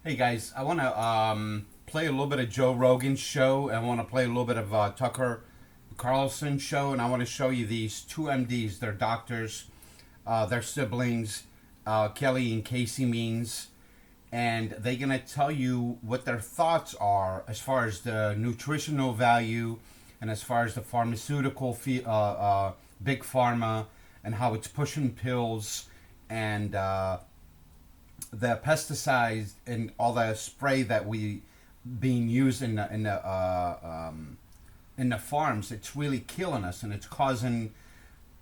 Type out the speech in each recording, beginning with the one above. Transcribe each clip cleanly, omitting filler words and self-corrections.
Hey guys, I want to play a little bit of Joe Rogan's show. I want to play a little bit of Tucker Carlson's show, and I want to show you these two MDs. They're doctors, their siblings, Kelly and Casey Means, and they're gonna tell you what their thoughts are as far as the nutritional value, and as far as the big pharma, and how it's pushing pills and the pesticides and all the spray that we being used in the farms. It's really killing us, and it's causing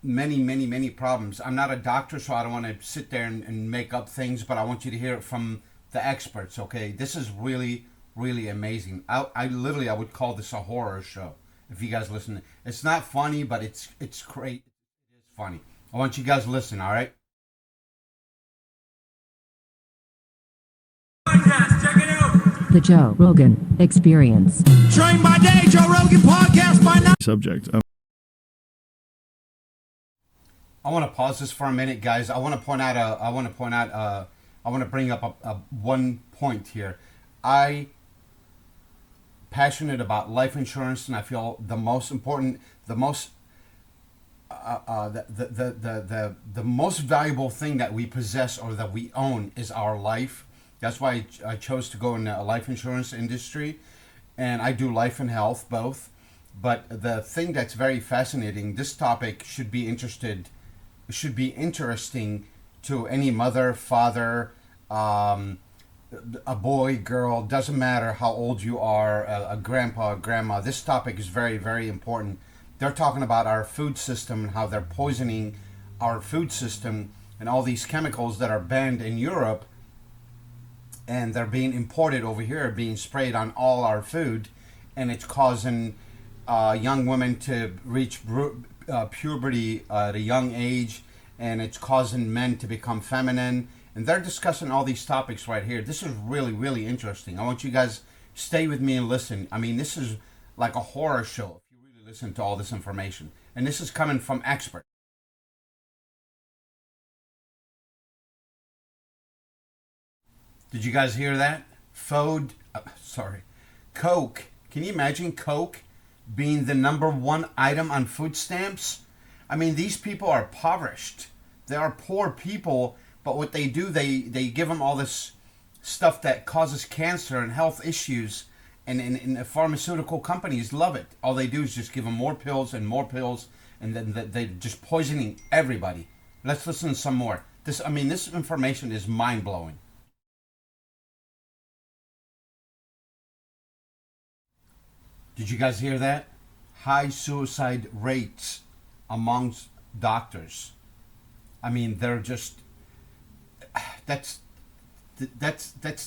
many problems. I'm not a doctor, so I don't want to sit there and make up things, but I want you to hear it from the experts. Okay, this is really amazing. I would call this a horror show if you guys listen. It's not funny, but it's great. It's funny. I want you guys to listen. All right. Check it out. The Joe Rogan Experience. Train by day, Joe Rogan podcast by night. Subject. I want to pause this for a minute, guys. I want to bring up a one point here. I passionate about life insurance, and I feel the most important, the most the most valuable thing that we possess or that we own is our life. That's why I chose to go in the life insurance industry, and I do life and health both. But the thing that's very fascinating, this topic should be interesting to any mother, father, a boy, girl, doesn't matter how old you are, a grandpa, a grandma. This topic is very important. They're talking about our food system and how they're poisoning our food system and all these chemicals that are banned in Europe, and they're being imported over here, being sprayed on all our food, and it's causing young women to reach puberty at a young age, and it's causing men to become feminine. And they're discussing all these topics right here. This is really interesting. I want you guys stay with me and listen. I mean, this is like a horror show if you really listen to all this information, and this is coming from experts. Did you guys hear that? Coke. Can you imagine Coke being the number one item on food stamps? I mean, these people are impoverished. They are poor people, but what they do, they give them all this stuff that causes cancer and health issues, and the pharmaceutical companies love it. All they do is just give them more pills, and then they're just poisoning everybody. Let's listen to some more. This information is mind-blowing. Did you guys hear that? High suicide rates amongst doctors. I mean, they're just that's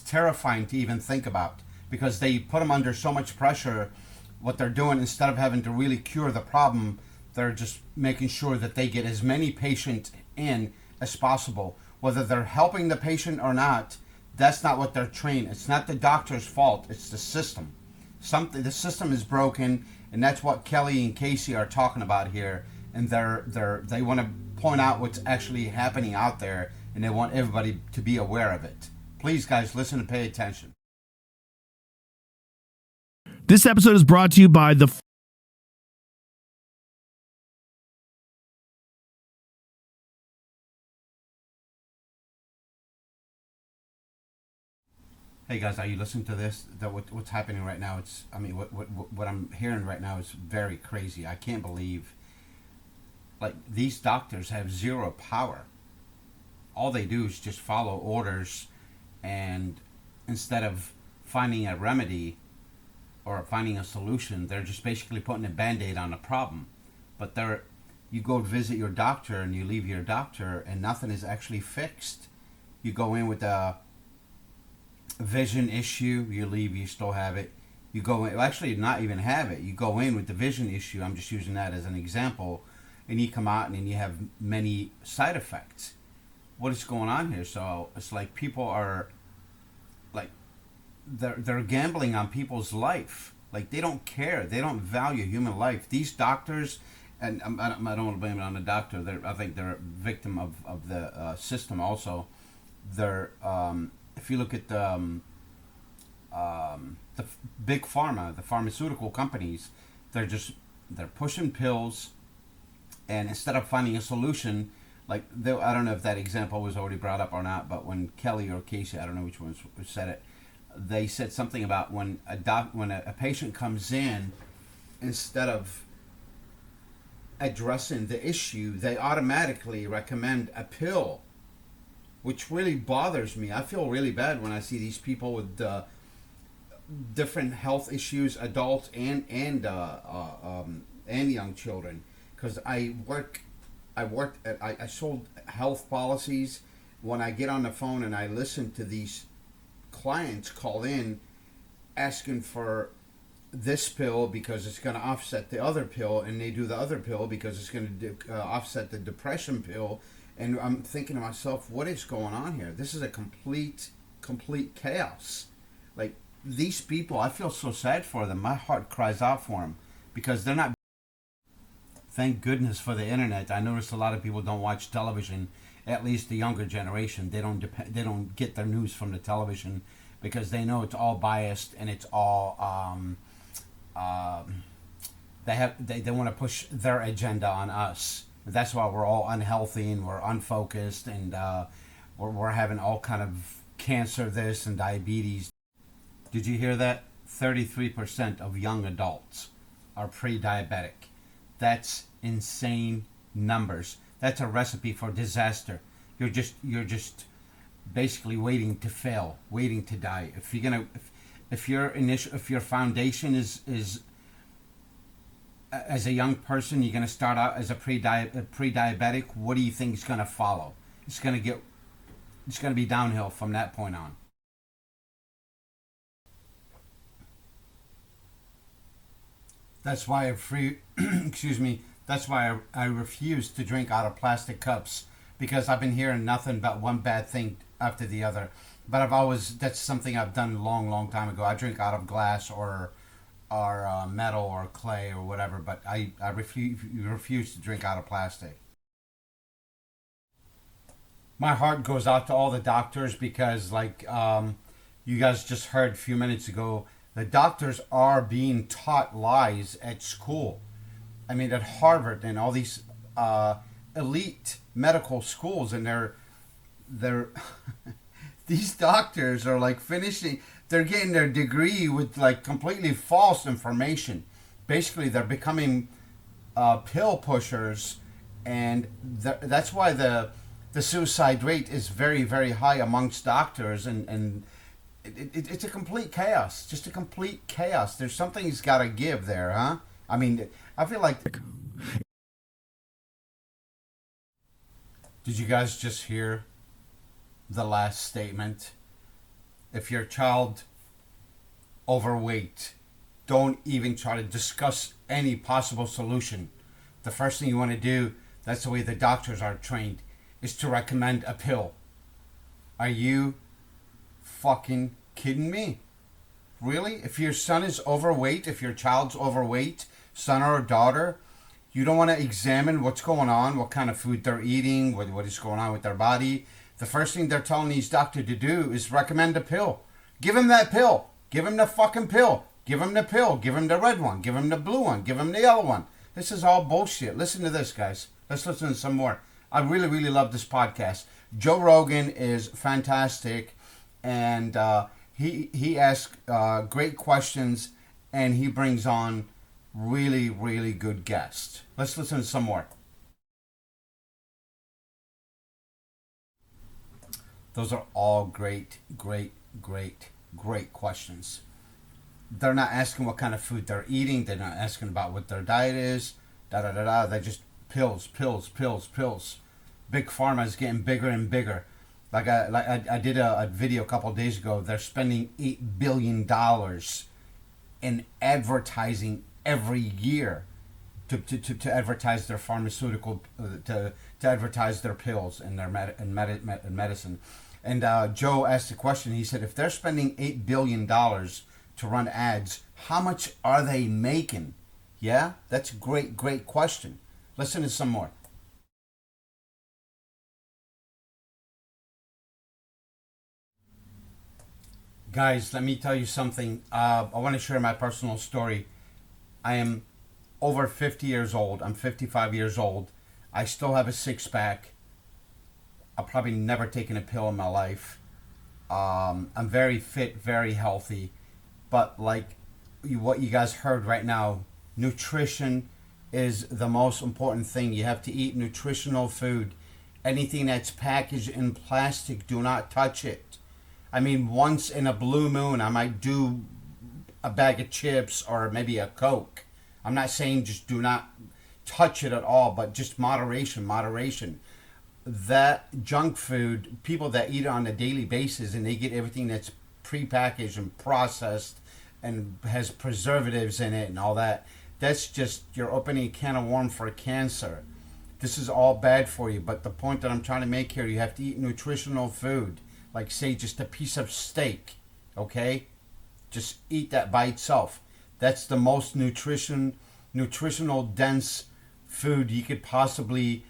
terrifying to even think about, because they put them under so much pressure. What they're doing, instead of having to really cure the problem, they're just making sure that they get as many patients in as possible. Whether they're helping the patient or not, that's not what they're trained. It's not the doctor's fault. It's the system. The system is broken, and that's what Kelly and Casey are talking about here. And they want to point out what's actually happening out there, and they want everybody to be aware of it. Please, guys, listen and pay attention. This episode is brought to you by the Hey guys, are you listening to this? What's happening right now? What I'm hearing right now is very crazy. I can't believe, like, these doctors have zero power. All they do is just follow orders, and instead of finding a remedy or finding a solution, they're just basically putting a band-aid on a problem. But you go visit your doctor and you leave your doctor and nothing is actually fixed. You go in with a vision issue, you leave, you still have it. You go in, well, actually not even have it. You go in with the vision issue, I'm just using that as an example, and you come out and then you have many side effects. What is going on here? So it's like people are like they're gambling on people's life. Like, they don't care. They don't value human life. These doctors, and I don't want to blame it on the doctor. I think they're a victim of the system also. They're if you look at big pharma, the pharmaceutical companies, they're pushing pills, and instead of finding a solution, I don't know if that example was already brought up or not, but when Kelly or Casey, I don't know which one said it, they said something about when a patient comes in, instead of addressing the issue, they automatically recommend a pill, which really bothers me. I feel really bad when I see these people with different health issues, adults and young children. Because I sold health policies. When I get on the phone and I listen to these clients call in asking for this pill because it's going to offset the other pill, and they do the other pill because it's going to offset the depression pill, and I'm thinking to myself, what is going on here? This is a complete chaos. Like, these people, I feel so sad for them. My heart cries out for them because they're not. Thank goodness for the internet. I noticed a lot of people don't watch television. At least the younger generation, they don't get their news from the television because they know it's all biased and it's all they want to push their agenda on us. That's why we're all unhealthy and we're unfocused, and we're having all kind of cancer, this, and diabetes. Did you hear that? 33% of young adults are pre-diabetic. That's insane numbers. That's a recipe for disaster. You're just basically waiting to fail, waiting to die. If your foundation is as a young person, you're gonna start out as a pre-diabetic. What do you think is gonna follow? It's gonna be downhill from that point on. That's why excuse me. That's why I refuse to drink out of plastic cups, because I've been hearing nothing but one bad thing after the other. But that's something I've done a long time ago. I drink out of glass or metal or clay or whatever, but I refuse to drink out of plastic. My heart goes out to all the doctors because, you guys just heard a few minutes ago, the doctors are being taught lies at school. I mean, at Harvard and all these elite medical schools, and they're these doctors are they're getting their degree with completely false information. Basically, they're becoming pill pushers, and that's why the suicide rate is very, very high amongst doctors, and it's a complete chaos, just a complete chaos. There's something's got to give there, huh? I mean, I feel like. Did you guys just hear the last statement? If your child overweight, don't even try to discuss any possible solution. The first thing you want to do, that's the way the doctors are trained, is to recommend a pill. Are you fucking kidding me? Really? If your son is overweight, if your child's overweight, son or daughter, you don't want to examine what's going on, what kind of food they're eating, what is going on with their body. The first thing they're telling these doctors to do is recommend a pill. Give him that pill. Give him the fucking pill. Give him the pill. Give him the red one. Give him the blue one. Give him the yellow one. This is all bullshit. Listen to this, guys. Let's listen to some more. I really, really love this podcast. Joe Rogan is fantastic, and he asks great questions, and he brings on really, really good guests. Let's listen to some more. Those are all great questions. They're not asking what kind of food they're eating. They're not asking about what their diet is. They're just pills. Big Pharma is getting bigger and bigger. I did a video a couple of days ago. They're spending $8 billion in advertising every year to advertise their pharmaceutical, to advertise their pills and their medicine. And Joe asked the question. He said, if they're spending $8 billion to run ads, how much are they making? Yeah, that's a great question. Listen to some more. Guys, let me tell you something. I want to share my personal story. I am over 50 years old. I'm 55 years old. I still have a six pack. I've probably never taken a pill in my life. I'm very fit, very healthy. But like what you guys heard right now, nutrition is the most important thing. You have to eat nutritional food. Anything that's packaged in plastic, do not touch it. I mean, once in a blue moon, I might do a bag of chips or maybe a Coke. I'm not saying just do not touch it at all, but just moderation. That junk food, people that eat it on a daily basis and they get everything that's prepackaged and processed and has preservatives in it and all that, that's just, you're opening a can of worms for cancer. This is all bad for you. But the point that I'm trying to make here, you have to eat nutritional food. Like say just a piece of steak, okay? Just eat that by itself. That's the most nutritional dense food you could possibly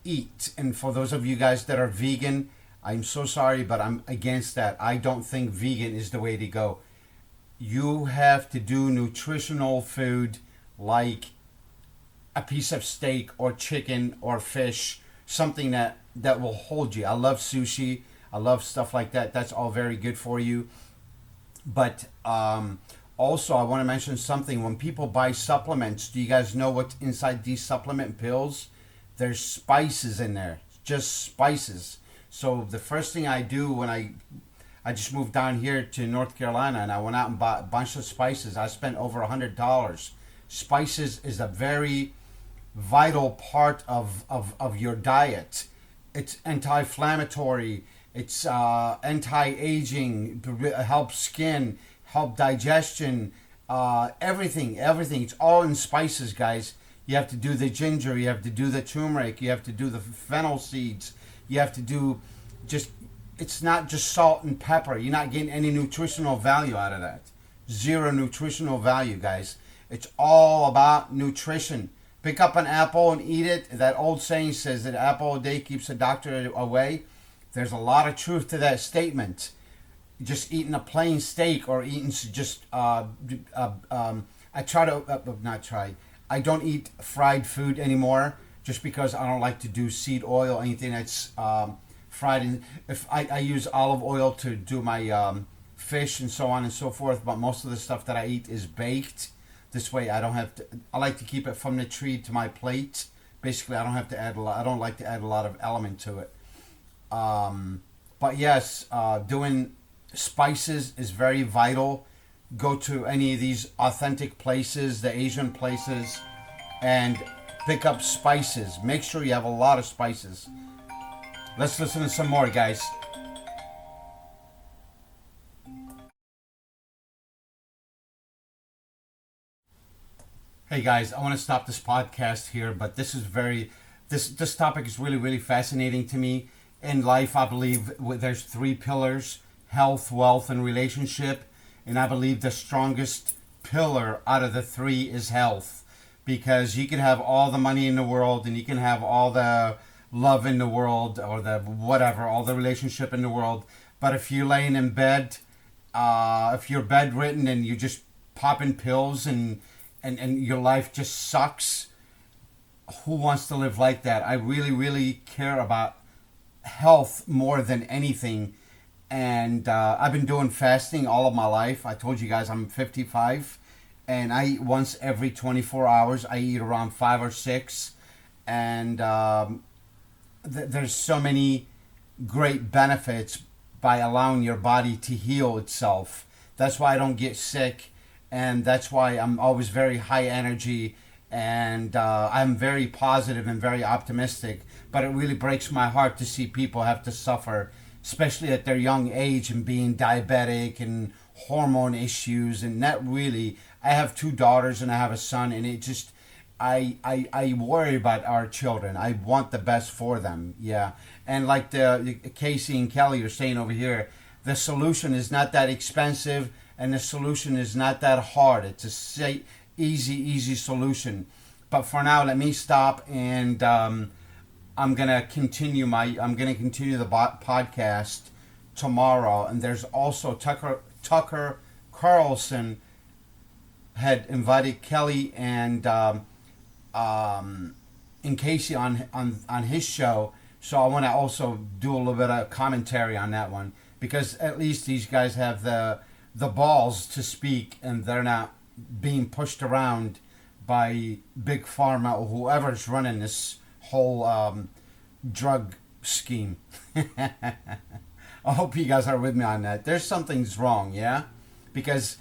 eat. And for those of you guys that are vegan, I'm so sorry, but I'm against that. I don't think vegan is the way to go. You have to do nutritional food like a piece of steak or chicken or fish, something that will hold you. I love sushi. I love stuff like that. That's all very good for you. But also, I want to mention something. When people buy supplements, do you guys know what's inside these supplement pills? There's spices in there, just spices. So the first thing I do when I just moved down here to North Carolina and I went out and bought a bunch of spices. I spent over $100. Spices is a very vital part of your diet. It's anti-inflammatory. It's anti-aging, helps skin, help digestion, everything. It's all in spices, guys. You have to do the ginger, you have to do the turmeric, you have to do the fennel seeds, you have to do it's not just salt and pepper. You're not getting any nutritional value out of that. Zero nutritional value, guys. It's all about nutrition. Pick up an apple and eat it. That old saying says that apple a day keeps the doctor away. There's a lot of truth to that statement. Just eating a plain steak or eating just I don't eat fried food anymore just because I don't like to do seed oil, anything that's fried. And if I use olive oil to do my fish and so on and so forth, but most of the stuff that I eat is baked. This way I don't have to, I like to keep it from the tree to my plate. Basically, I don't have to add a lot. I don't like to add a lot of element to it. But yes, doing spices is very vital. Go to any of these authentic places, the Asian places, and pick up spices. Make sure you have a lot of spices. Let's listen to some more, guys. Hey guys, I want to stop this podcast here, but this topic is really fascinating to me. In life, I believe there's three pillars: health, wealth, and relationship. And I believe the strongest pillar out of the three is health, because you can have all the money in the world and you can have all the love in the world or the whatever, all the relationship in the world. But if you're laying in bed, if you're bedridden and you just popping pills and your life just sucks, who wants to live like that? I really care about health more than anything. And I've been doing fasting all of my life. I told you guys I'm 55 and I eat once every 24 hours. I eat around 5 or 6. And there's so many great benefits by allowing your body to heal itself. That's why I don't get sick. And that's why I'm always very high energy. And I'm very positive and very optimistic. But it really breaks my heart to see people have to suffer, especially at their young age, and being diabetic and hormone issues. And that really, I have 2 daughters and I have a son, and it just, I worry about our children. I want the best for them. Yeah. And like the Casey and Kelly are saying over here, the solution is not that expensive and the solution is not that hard. It's a easy solution. But for now, let me stop, and I'm gonna continue the podcast tomorrow. And there's also Tucker Carlson had invited Kelly and Casey on his show. So I want to also do a little bit of commentary on that one, because at least these guys have the balls to speak, and they're not being pushed around by big pharma or whoever's running this whole drug scheme. I hope you guys are with me on that. There's something's wrong, yeah? Because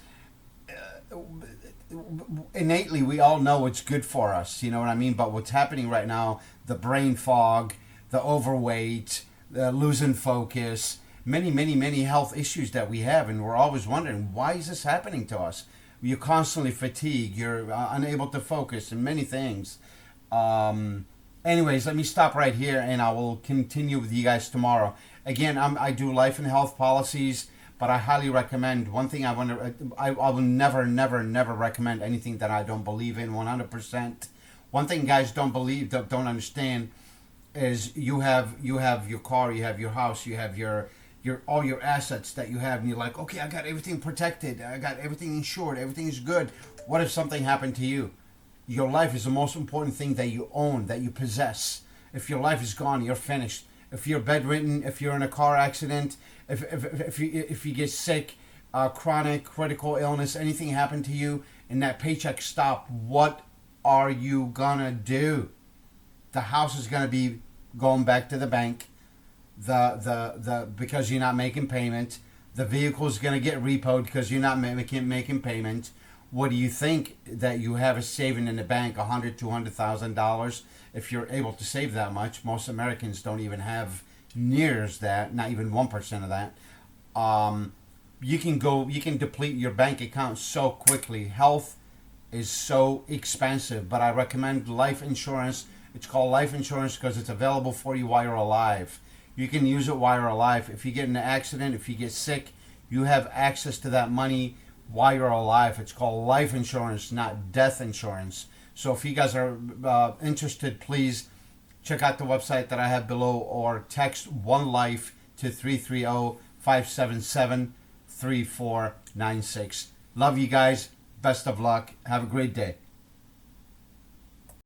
innately we all know it's good for us, you know what I mean? But what's happening right now, the brain fog, the overweight, the losing focus, many health issues that we have, and we're always wondering, why is this happening to us? You're constantly fatigued, you're unable to focus, and many things. Anyways, let me stop right here, and I will continue with you guys tomorrow. Again, I do life and health policies, but I highly recommend, one thing I will never recommend anything that I don't believe in 100%. One thing guys don't understand is you have your car, you have your house, you have your all your assets that you have, and you're like, okay, I got everything protected, I got everything insured, everything is good. What if something happened to you? Your life is the most important thing that you own, that you possess. If your life is gone, you're finished. If you're bedridden, if you're in a car accident, if you get sick, chronic, critical illness, anything happened to you, and that paycheck stopped, what are you gonna do? The house is gonna be going back to the bank. The because you're not making payment. The vehicle is gonna get repoed because you're not making payment. What do you think that you have a saving in the bank, $100,000-$200,000? If you're able to save that much, most Americans don't even have near that, not even 1% of that. You can deplete your bank account so quickly. Health is so expensive, but I recommend life insurance. It's called life insurance because it's available for you while you're alive. You can use it while you're alive. If you get in an accident, if you get sick, you have access to that money while you're alive. It's called life insurance, not death insurance. So if you guys are interested, please check out the website that I have below, or text One Life to 330-577-3496. Love you guys. Best of luck. Have a great day.